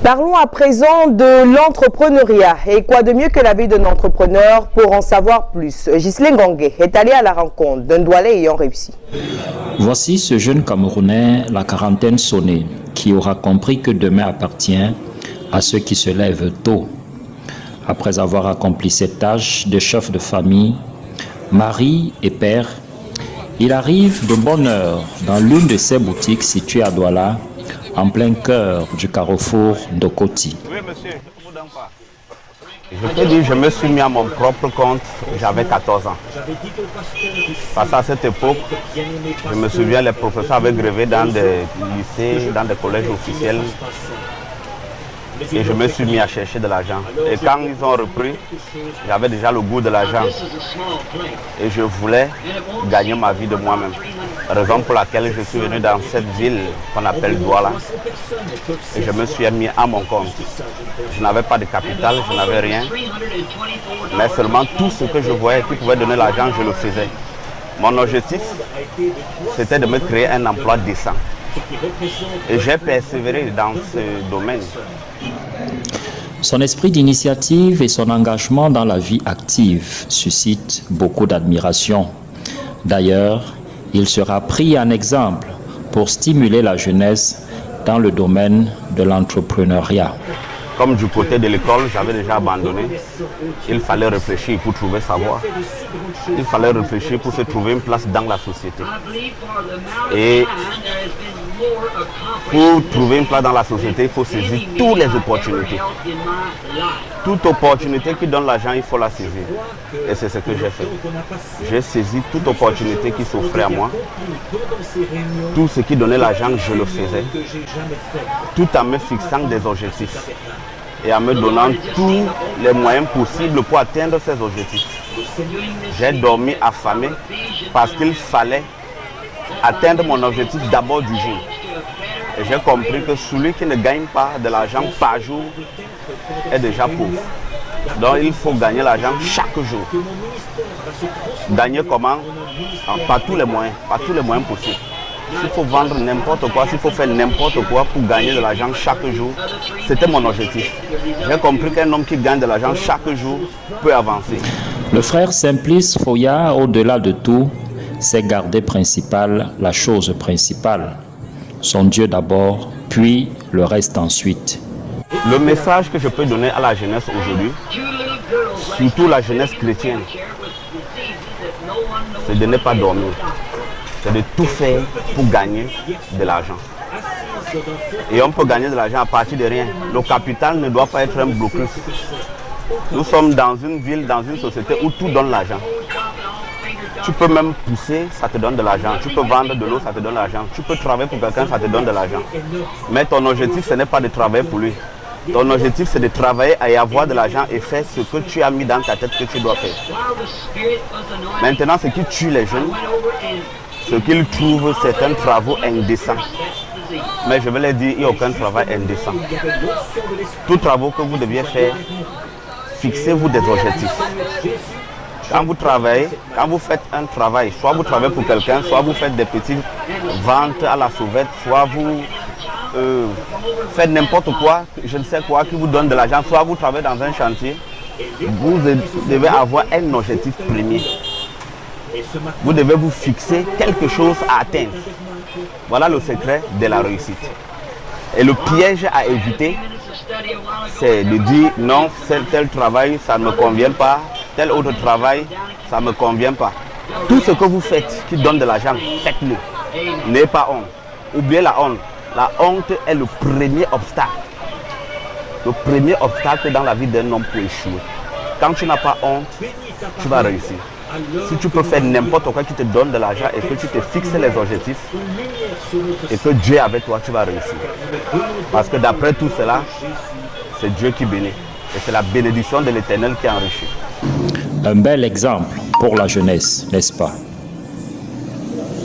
Parlons à présent de l'entrepreneuriat. Et quoi de mieux que la vie d'un entrepreneur pour en savoir plus? Ghislaine Gangué est allée à la rencontre d'un doualé ayant réussi. Voici ce jeune Camerounais, la quarantaine sonnée, qui aura compris que demain appartient à ceux qui se lèvent tôt. Après avoir accompli cette tâche de chef de famille, mari et père, il arrive de bonne heure dans l'une de ses boutiques situées à Douala, en plein cœur du carrefour d'Okoti. Oui, monsieur, je vous donne pas. Je peux dire, je me suis mis à mon propre compte, j'avais 14 ans. Parce qu'à cette époque, je me souviens, les professeurs avaient grévé dans des lycées, dans des collèges officiels. Et je me suis mis à chercher de l'argent. Et quand ils ont repris, j'avais déjà le goût de l'argent. Et je voulais gagner ma vie de moi-même. Raison pour laquelle je suis venu dans cette ville qu'on appelle Douala. Et je me suis mis à mon compte. Je n'avais pas de capital, je n'avais rien. Mais seulement tout ce que je voyais qui pouvait donner l'argent, je le faisais. Mon objectif, c'était de me créer un emploi décent. Et j'ai persévéré dans ce domaine. Son esprit d'initiative et son engagement dans la vie active suscitent beaucoup d'admiration. D'ailleurs, il sera pris en exemple pour stimuler la jeunesse dans le domaine de l'entrepreneuriat. Comme du côté de l'école, j'avais déjà abandonné. Il fallait réfléchir pour trouver sa voie. Il fallait réfléchir pour se trouver une place dans la société. Et pour trouver une place dans la société, il faut saisir toutes les opportunités. Toute opportunité qui donne l'argent, il faut la saisir. Et c'est ce que j'ai fait. J'ai saisi toute opportunité qui s'offrait à moi. Tout ce qui donnait l'argent, je le faisais. Tout en me fixant des objectifs. Et en me donnant tous les moyens possibles pour atteindre ces objectifs. J'ai dormi affamé parce qu'il fallait atteindre mon objectif d'abord du jour. Et j'ai compris que celui qui ne gagne pas de l'argent par jour est déjà pauvre. Donc il faut gagner l'argent chaque jour. Gagner comment? Par tous les moyens possibles. S'il faut vendre n'importe quoi, s'il faut faire n'importe quoi pour gagner de l'argent chaque jour, c'était mon objectif. J'ai compris qu'un homme qui gagne de l'argent chaque jour peut avancer. Le frère Simplice Foya, au-delà de tout, sait garder la chose principale. Son Dieu d'abord, puis le reste ensuite. Le message que je peux donner à la jeunesse aujourd'hui, surtout la jeunesse chrétienne, c'est de ne pas dormir. C'est de tout faire pour gagner de l'argent. Et on peut gagner de l'argent à partir de rien. Le capital ne doit pas être un blocus. Nous sommes dans une ville, dans une société où tout donne l'argent. Tu peux même pousser, ça te donne de l'argent. Tu peux vendre de l'eau, ça te donne de l'argent. Tu peux travailler pour quelqu'un, ça te donne de l'argent. Mais ton objectif, ce n'est pas de travailler pour lui. Ton objectif, c'est de travailler et avoir de l'argent et faire ce que tu as mis dans ta tête que tu dois faire. Maintenant, ce qui tue les jeunes, ce qu'ils trouvent, c'est un travail indécent. Mais je vais leur dire, il n'y a aucun travail indécent. Tout travail que vous deviez faire, fixez-vous des objectifs. Quand vous travaillez, quand vous faites un travail, soit vous travaillez pour quelqu'un, soit vous faites des petites ventes à la sauvette, soit vous faites n'importe quoi, je ne sais quoi, qui vous donne de l'argent, soit vous travaillez dans un chantier, vous devez avoir un objectif premier. Vous devez vous fixer quelque chose à atteindre. Voilà le secret de la réussite. Et le piège à éviter, c'est de dire non, tel travail, ça ne me convient pas, tel autre travail, ça ne me convient pas. Tout ce que vous faites qui donne de l'argent, faites-le. N'ayez pas honte. Oubliez la honte. La honte est le premier obstacle. Le premier obstacle dans la vie d'un homme pour échouer. Quand tu n'as pas honte, tu vas réussir. Si tu peux faire n'importe quoi qui te donne de l'argent et que tu te fixes les objectifs et que Dieu est avec toi, tu vas réussir. Parce que d'après tout cela, c'est Dieu qui bénit. Et c'est la bénédiction de l'Éternel qui enrichit. Un bel exemple pour la jeunesse, n'est-ce pas?